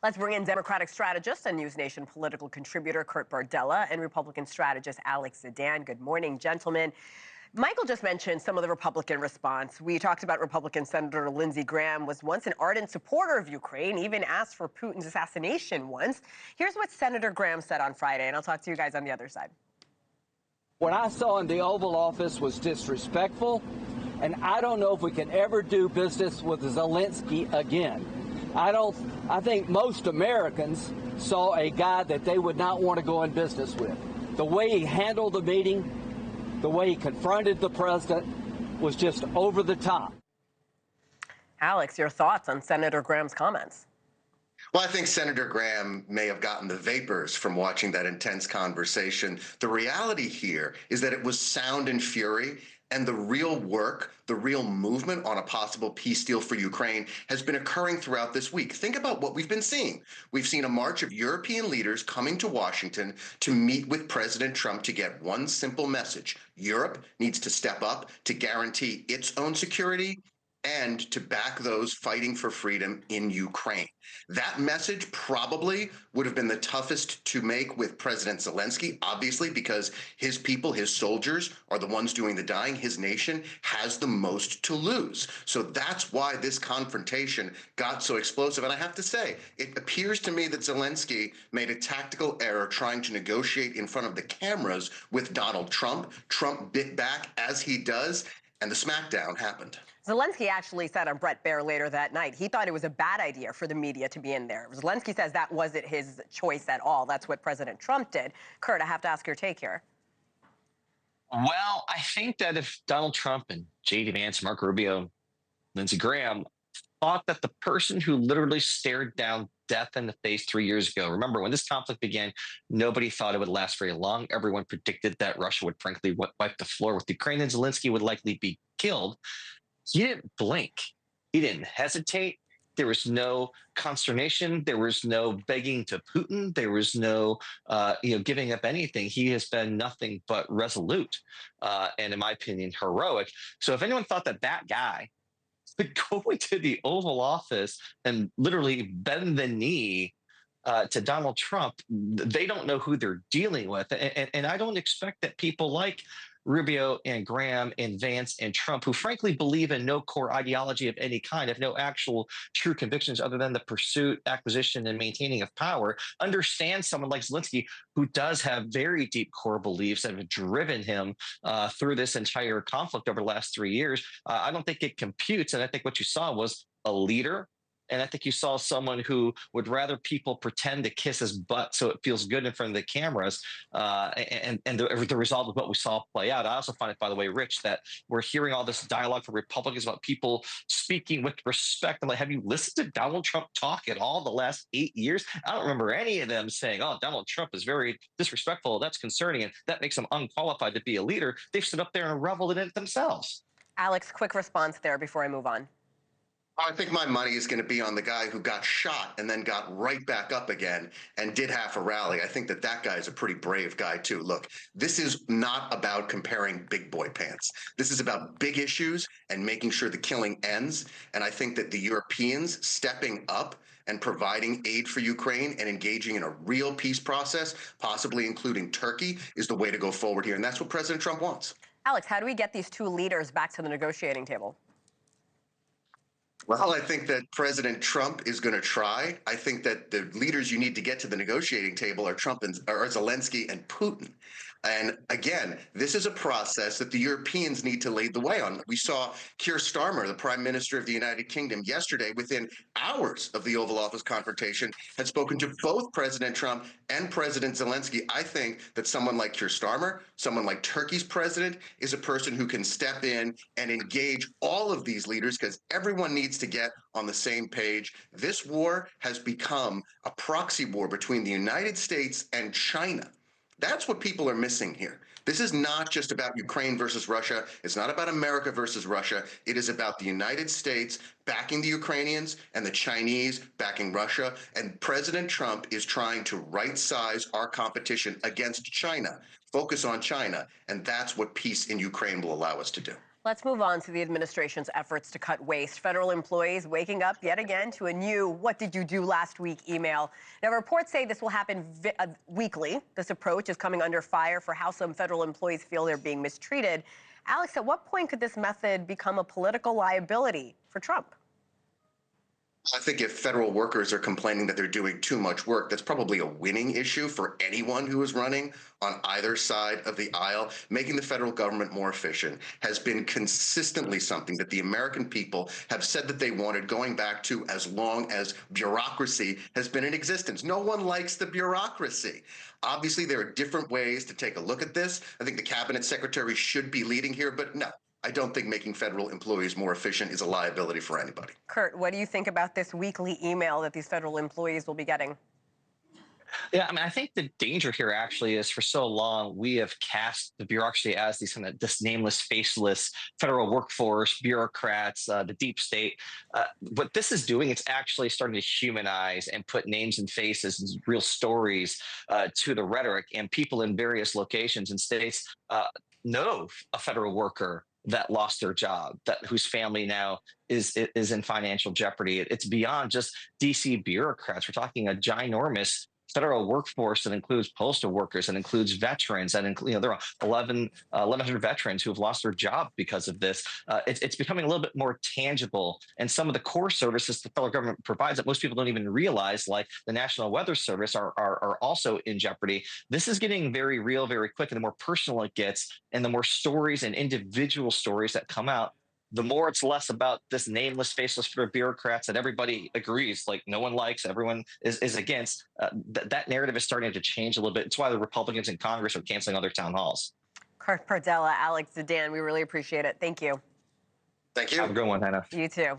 Let's bring in Democratic strategist and News Nation political contributor Kurt Bardella and Republican strategist Alex Zdan. Good morning, gentlemen. Michael just mentioned some of the Republican response. We talked about Republican Senator Lindsey Graham was once an ardent supporter of Ukraine, even asked for Putin's assassination once. Here's what Senator Graham said on Friday, and I'll talk to you guys on the other side. What I saw in the Oval Office was disrespectful, and I don't know if we can ever do business with Zelensky again. I think most Americans saw a guy that they would not want to go in business with. The way he handled the meeting, the way he confronted the president was just over the top. Alex, your thoughts on Senator Graham's comments? Well, I think Senator Graham may have gotten the vapors from watching that intense conversation. The reality here is that it was sound and fury, and the real work, the real movement on a possible peace deal for Ukraine has been occurring throughout this week. Think about what we've been seeing. We've seen a march of European leaders coming to Washington to meet with President Trump to get one simple message. Europe needs to step up to guarantee its own security and to back those fighting for freedom in Ukraine. That message probably would have been the toughest to make with President Zelensky, obviously, because his people, his soldiers, are the ones doing the dying. His nation has the most to lose. So that's why this confrontation got so explosive. And I have to say, it appears to me that Zelensky made a tactical error trying to negotiate in front of the cameras with Donald Trump. Trump bit back as he does, and the smackdown happened. Zelensky actually said on Bret Baier later that night, he thought it was a bad idea for the media to be in there. Zelensky says that wasn't his choice at all. That's what President Trump did. Kurt, I have to ask your take here. Well, I think that if Donald Trump and J.D. Vance, Marco Rubio, Lindsey Graham thought that the person who literally stared down death in the face 3 years ago, remember when this conflict began, nobody thought it would last very long. Everyone predicted that Russia would frankly wipe the floor with Ukraine and Zelensky would likely be killed. He didn't blink. He didn't hesitate. There was no consternation. There was no begging to Putin. There was no, giving up anything. He has been nothing but resolute, and in my opinion, heroic. So if anyone thought that that guy could go into the Oval Office and literally bend the knee to Donald Trump, they don't know who they're dealing with. And I don't expect that people like Rubio and Graham and Vance and Trump, who frankly believe in no core ideology of any kind, have no actual true convictions other than the pursuit, acquisition, and maintaining of power, understand someone like Zelensky, who does have very deep core beliefs that have driven him through this entire conflict over the last 3 years. I don't think it computes. And I think what you saw was a leader. And I think you saw someone who would rather people pretend to kiss his butt so it feels good in front of the cameras. And the result of what we saw play out. I also find it, by the way, Rich, that we're hearing all this dialogue from Republicans about people speaking with respect. I'm like, have you listened to Donald Trump talk at all the last 8 years? I don't remember any of them saying, oh, Donald Trump is very disrespectful. That's concerning. And that makes him unqualified to be a leader. They've stood up there and reveled in it themselves. Alex, quick response there before I move on. I think my money is going to be on the guy who got shot and then got right back up again and did half a rally. I think that that guy is a pretty brave guy, too. Look, this is not about comparing big boy pants. This is about big issues and making sure the killing ends. And I think that the Europeans stepping up and providing aid for Ukraine and engaging in a real peace process, possibly including Turkey, is the way to go forward here. And that's what President Trump wants. Alex, how do we get these two leaders back to the negotiating table? Well, I think that President Trump is going to try. I think that the leaders you need to get to the negotiating table are Zelensky and Putin. And again, this is a process that the Europeans need to lead the way on. We saw Keir Starmer, the Prime Minister of the United Kingdom, yesterday, within hours of the Oval Office confrontation, had spoken to both President Trump and President Zelensky. I think that someone like Keir Starmer, someone like Turkey's president, is a person who can step in and engage all of these leaders because everyone needs to get on the same page. This war has become a proxy war between the United States and China. That's what people are missing here. This is not just about Ukraine versus Russia. It's not about America versus Russia. It is about the United States backing the Ukrainians and the Chinese backing Russia. And President Trump is trying to right-size our competition against China, focus on China. And that's what peace in Ukraine will allow us to do. Let's move on to the administration's efforts to cut waste. Federal employees waking up yet again to a new "what did you do last week" email. Now, reports say this will happen weekly. This approach is coming under fire for how some federal employees feel they're being mistreated. Alex, at what point could this method become a political liability for Trump? I think if federal workers are complaining that they're doing too much work, that's probably a winning issue for anyone who is running on either side of the aisle. Making the federal government more efficient has been consistently something that the American people have said that they wanted, going back to as long as bureaucracy has been in existence. No one likes the bureaucracy. Obviously, there are different ways to take a look at this. I think the cabinet secretary should be leading here, but no, I don't think making federal employees more efficient is a liability for anybody. Kurt, what do you think about this weekly email that these federal employees will be getting? Yeah, I mean, I think the danger here actually is for so long we have cast the bureaucracy as these kind of this nameless, faceless federal workforce, bureaucrats, the deep state. What this is doing, it's actually starting to humanize and put names and faces and real stories to the rhetoric, and people in various locations and states know a federal worker that lost their job, that whose family now is in financial jeopardy. It's beyond just DC bureaucrats. We're talking a ginormous federal workforce that includes postal workers, that includes veterans, that include, there are 1,100 veterans who have lost their job because of this. It's becoming a little bit more tangible, and some of the core services the federal government provides that most people don't even realize, like the National Weather Service, are also in jeopardy. This is getting very real, very quick, and the more personal it gets, and the more stories and individual stories that come out, the more it's less about this nameless, faceless bureaucrats that everybody agrees, like no one likes, everyone is against. That narrative is starting to change a little bit. It's why the Republicans in Congress are canceling other town halls. Kurt Bardella, Alex Zdan, we really appreciate it. Thank you. Thank you. Have a good one, Hannah. You too.